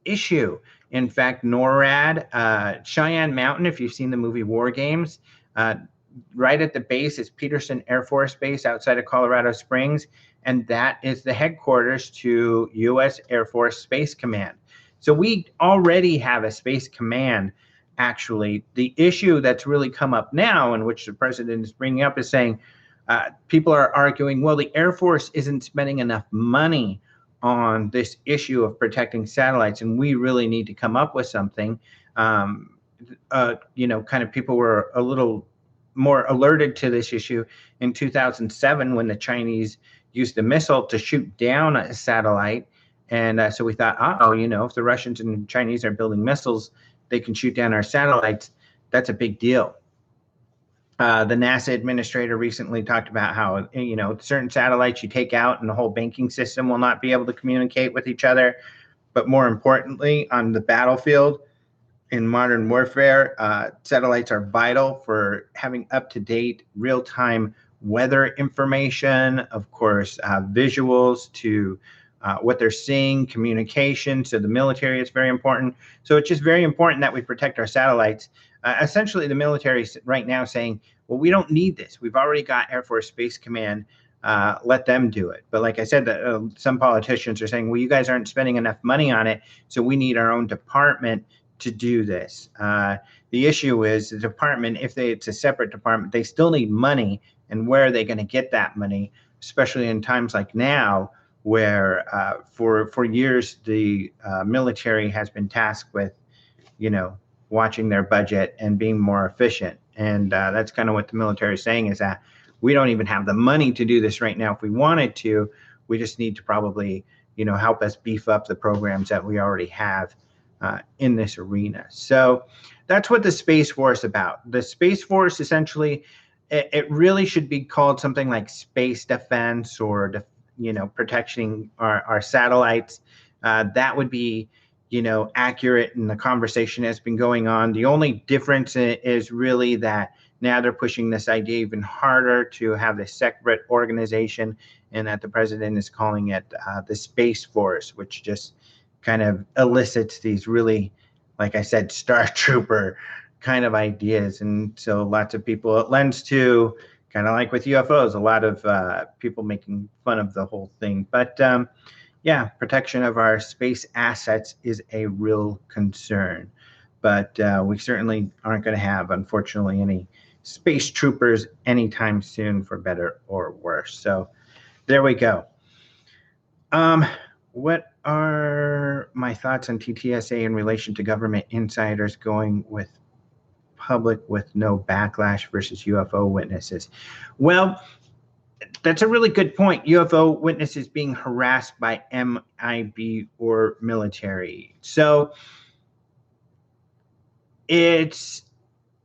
issue. In fact, NORAD, Cheyenne Mountain, if you've seen the movie War Games, right at the base is Peterson Air Force Base outside of Colorado Springs, and that is the headquarters to U.S. Air Force Space Command. So we already have a Space Command. Actually, the issue that's really come up now, and which the president is bringing up, is saying people are arguing, well, the Air Force isn't spending enough money on this issue of protecting satellites, and we really need to come up with something. Kind of people were a little more alerted to this issue in 2007 when the Chinese used a missile to shoot down a satellite. And so we thought, if the Russians and Chinese are building missiles, they can shoot down our satellites. That's a big deal. The NASA administrator recently talked about how, certain satellites you take out and the whole banking system will not be able to communicate with each other. But more importantly, on the battlefield, in modern warfare, satellites are vital for having up-to-date, real-time weather information, of course, visuals to what they're seeing, communication. So the military is very important. So it's just very important that we protect our satellites. Essentially, the military is right now saying, well, we don't need this. We've already got Air Force Space Command. Let them do it. But like I said, some politicians are saying, well, you guys aren't spending enough money on it, so we need our own department to do this. The issue is the department, if it's a separate department, they still need money. And where are they going to get that money, especially in times like now, where for years the military has been tasked with, watching their budget and being more efficient. And that's kind of what the military is saying, is that we don't even have the money to do this right now. If we wanted to, we just need to probably, help us beef up the programs that we already have in this arena. So that's what the Space Force is about. The Space Force, essentially, it really should be called something like space defense or, protecting our satellites. That would be, accurate, and the conversation has been going on. The only difference is really that now they're pushing this idea even harder to have this separate organization, and that the president is calling it the Space Force, which just kind of elicits these really, like I said, Star Trooper kind of ideas. And so lots of people, it lends to kind of like with UFOs, a lot of people making fun of the whole thing. But yeah, protection of our space assets is a real concern. But we certainly aren't going to have, unfortunately, any space troopers anytime soon, for better or worse. So there we go. What are my thoughts on TTSA in relation to government insiders going with public with no backlash versus UFO witnesses? Well, that's a really good point. UFO witnesses being harassed by MIB or military. So that's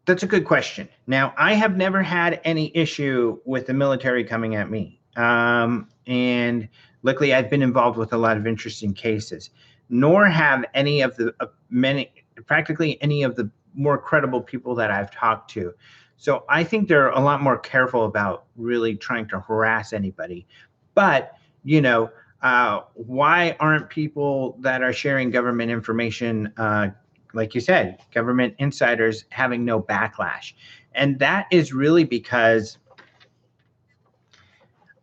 a good question. Now, I have never had any issue with the military coming at me. And luckily, I've been involved with a lot of interesting cases, nor have any of the practically any of the more credible people that I've talked to. So I think they're a lot more careful about really trying to harass anybody. But, why aren't people that are sharing government information, like you said, government insiders, having no backlash? And that is really because,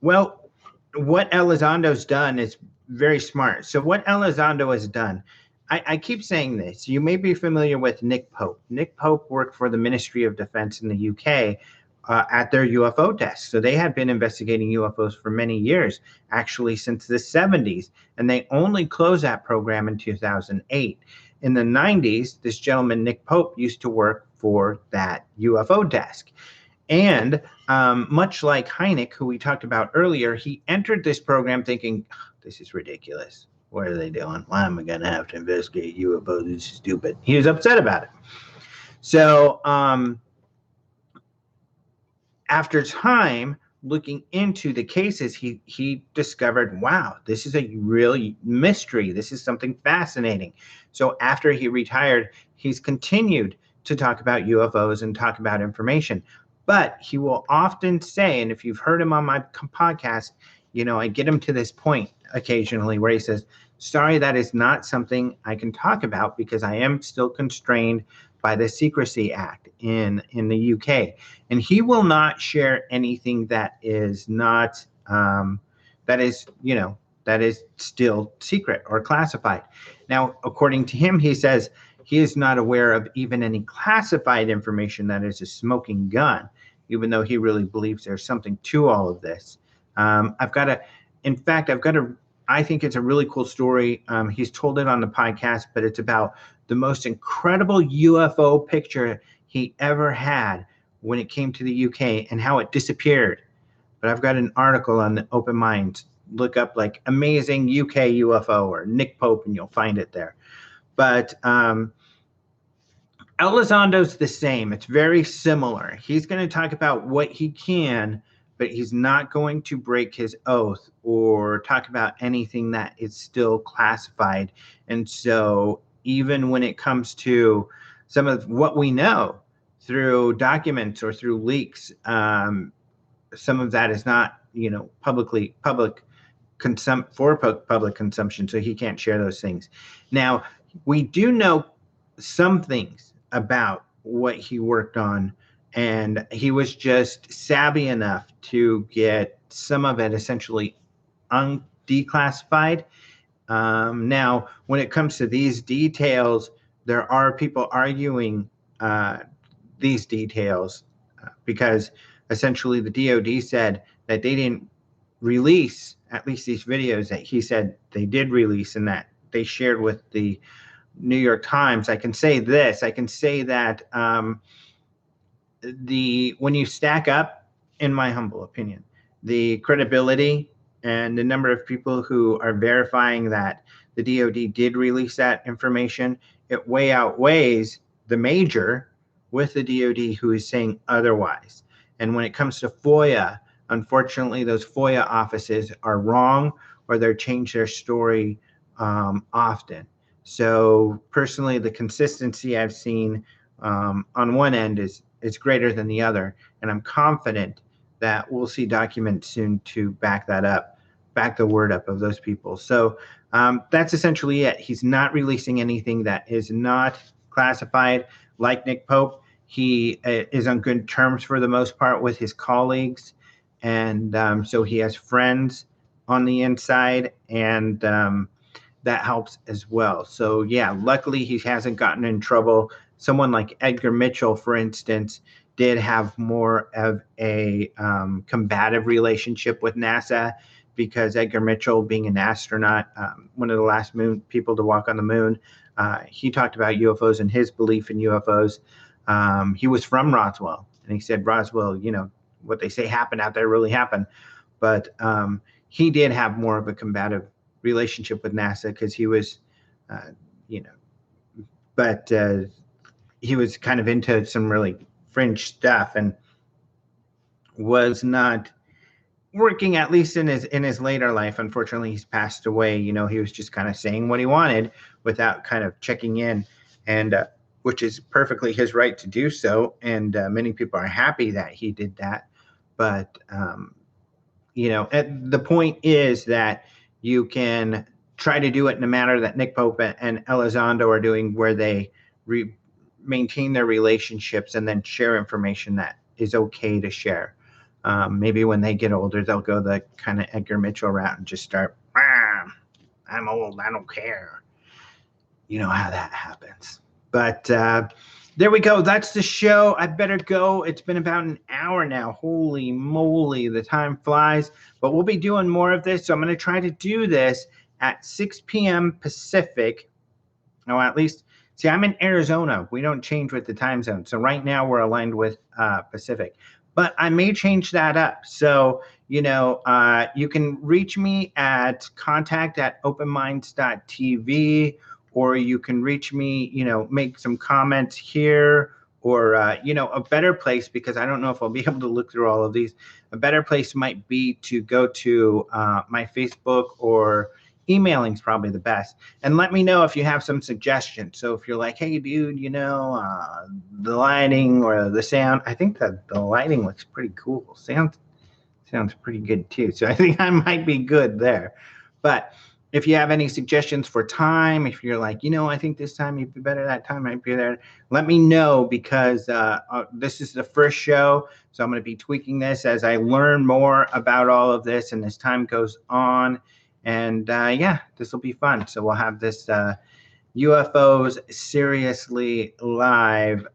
well, what Elizondo's done is very smart. So what Elizondo has done, I keep saying this. You may be familiar with Nick Pope. Nick Pope worked for the Ministry of Defense in the UK at their UFO desk. So they had been investigating UFOs for many years, actually since the 70s, and they only closed that program in 2008. In the 90s, this gentleman, Nick Pope, used to work for that UFO desk. And much like Hynek, who we talked about earlier, he entered this program thinking, this is ridiculous. What are they doing? Why am I going to have to investigate UFOs? This is stupid. He was upset about it. So after time looking into the cases, he discovered, wow, this is a real mystery. This is something fascinating. So after he retired, he's continued to talk about UFOs and talk about information. But he will often say, and if you've heard him on my podcast, I get him to this point occasionally where he says, sorry, that is not something I can talk about because I am still constrained by the Secrecy Act in the UK. And he will not share anything that is not, that is still secret or classified. Now, according to him, he says he is not aware of even any classified information that is a smoking gun, even though he really believes there's something to all of this. I think it's a really cool story. He's told it on the podcast, but it's about the most incredible UFO picture he ever had when it came to the UK and how it disappeared. But I've got an article on the Open Minds. Look up like amazing UK UFO or Nick Pope and you'll find it there. But Elizondo's the same. It's very similar. He's going to talk about what he can, but he's not going to break his oath or talk about anything that is still classified. And so even when it comes to some of what we know through documents or through leaks, some of that is not, public consumption. So he can't share those things. Now, we do know some things about what he worked on, and he was just savvy enough to get some of it essentially declassified. Now, when it comes to these details, there are people arguing these details because essentially the DoD said that they didn't release at least these videos that he said they did release and that they shared with the New York Times. I can say this. I can say that when you stack up, in my humble opinion, the credibility and the number of people who are verifying that the DoD did release that information, it way outweighs the major with the DoD who is saying otherwise. And when it comes to FOIA, unfortunately, those FOIA offices are wrong or they change their story often. So personally, the consistency I've seen on one end is greater than the other. And I'm confident that we'll see documents soon to back that up, back the word up of those people. So that's essentially it. He's not releasing anything that is not classified. Like Nick Pope, he is on good terms for the most part with his colleagues. And so he has friends on the inside, and that helps as well. So yeah, luckily he hasn't gotten in trouble. Someone like Edgar Mitchell, for instance, did have more of a combative relationship with NASA because Edgar Mitchell, being an astronaut, one of the last people to walk on the moon, he talked about UFOs and his belief in UFOs. He was from Roswell, and he said, Roswell, what they say happened out there really happened. But he did have more of a combative relationship with NASA because he was, but he was kind of into some really fringe stuff and was not working, at least in his later life. Unfortunately, he's passed away. He was just kind of saying what he wanted without kind of checking in, and which is perfectly his right to do so. And many people are happy that he did that. But the point is that you can try to do it in a manner that Nick Pope and Elizondo are doing, where they maintain their relationships and then share information that is okay to share. Maybe when they get older, they'll go the kind of Edgar Mitchell route and just start I'm old. I don't care. You know how that happens. But there we go. That's the show. I better go. It's been about an hour now. Holy moly, the time flies. But we'll be doing more of this. So I'm going to try to do this at 6 p.m. Pacific. No, at least, see, I'm in Arizona. We don't change with the time zone. So right now we're aligned with Pacific. But I may change that up. So, you can reach me at contact@openminds.tv, or you can reach me, make some comments here, or, a better place, because I don't know if I'll be able to look through all of these. A better place might be to go to my Facebook, or emailing is probably the best. And let me know if you have some suggestions. So if you're like, hey, dude, the lighting or the sound, I think that the lighting looks pretty cool. Sounds pretty good too. So I think I might be good there. But if you have any suggestions for time, if you're like, I think this time you'd be better, that time might be there, let me know, because this is the first show. So I'm going to be tweaking this as I learn more about all of this and as time goes on. And this will be fun. So we'll have this UFOs Seriously Live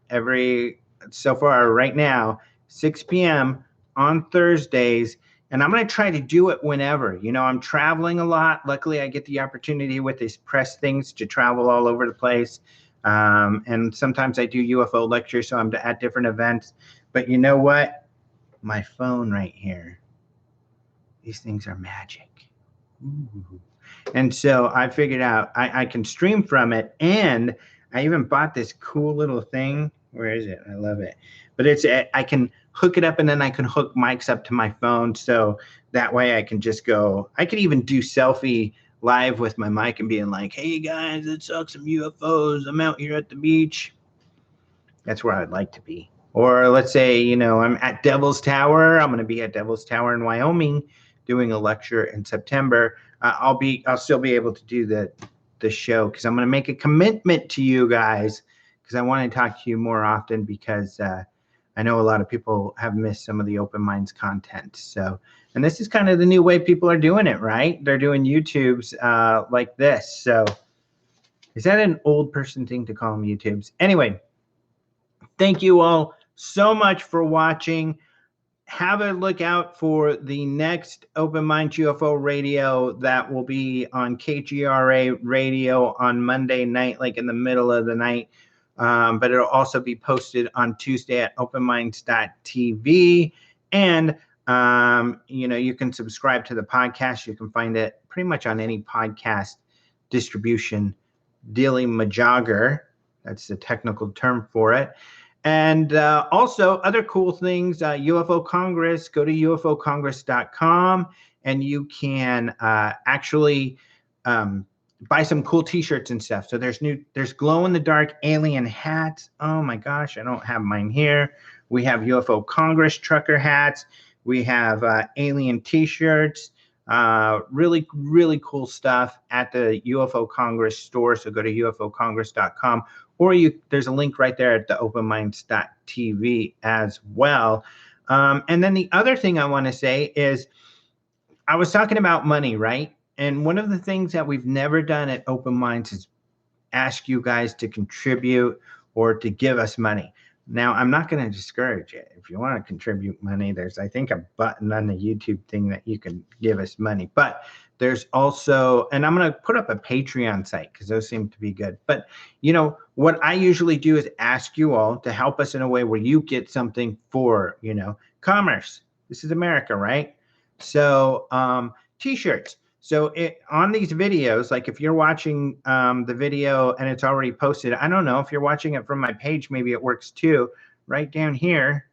so far right now, 6 p.m. on Thursdays. And I'm going to try to do it whenever. I'm traveling a lot. Luckily, I get the opportunity with these press things to travel all over the place. And sometimes I do UFO lectures, so I'm at different events. But you know what? My phone right here. These things are magic. Ooh. And so I figured out I can stream from it, and I even bought this cool little thing. Where is it? I love it. But I can hook it up, and then I can hook mics up to my phone, so that way I can just go. I could even do selfie live with my mic and being like, hey guys, it sucks, some UFOs. I'm out here at the beach. That's where I'd like to be. Or let's say, I'm at Devil's Tower. I'm going to be at Devil's Tower in Wyoming doing a lecture in September. I'll still be able to do the show, because I'm going to make a commitment to you guys, because I want to talk to you more often, because I know a lot of people have missed some of the Open Minds content. So, and this is kind of the new way people are doing it, right? They're doing YouTubes like this. So is that an old person thing to call them YouTubes? Anyway, thank you all so much for watching. Have a look out for the next Open Minds UFO radio that will be on KGRA radio on Monday night, like in the middle of the night. But it'll also be posted on Tuesday at openminds.tv. And, you can subscribe to the podcast. You can find it pretty much on any podcast distribution, dealing majogger. That's the technical term for it. And also other cool things, UFO Congress, go to ufocongress.com, and you can actually buy some cool t-shirts and stuff. So there's glow-in-the-dark alien hats. Oh my gosh, I don't have mine here. We have UFO Congress trucker hats. We have alien t-shirts. Really, really cool stuff at the UFO Congress store. So go to ufocongress.com, or there's a link right there at the openminds.tv as well. And then the other thing I want to say is, I was talking about money, right? And one of the things that we've never done at Open Minds is ask you guys to contribute or to give us money. Now, I'm not going to discourage it. If you want to contribute money, there's, I think, a button on the YouTube thing that you can give us money. But there's also, and I'm going to put up a Patreon site, because those seem to be good. But, what I usually do is ask you all to help us in a way where you get something for, commerce. This is America, right? So t-shirts. So on these videos, like if you're watching the video and it's already posted, I don't know, if you're watching it from my page, maybe it works too. Right down here,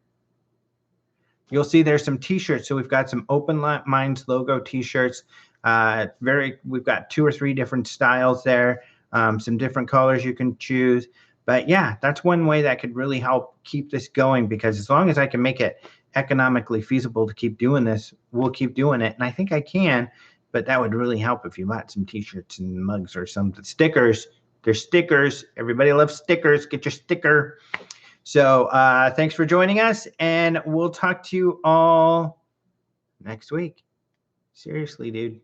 you'll see there's some t-shirts. So we've got some Open Minds logo t-shirts. We've got 2 or 3 different styles there, some different colors you can choose. But yeah, that's one way that could really help keep this going, because as long as I can make it economically feasible to keep doing this, we'll keep doing it. And I think I can. But that would really help if you bought some t-shirts and mugs or some stickers. There's stickers. Everybody loves stickers. Get your sticker. So thanks for joining us, and we'll talk to you all next week. Seriously, dude.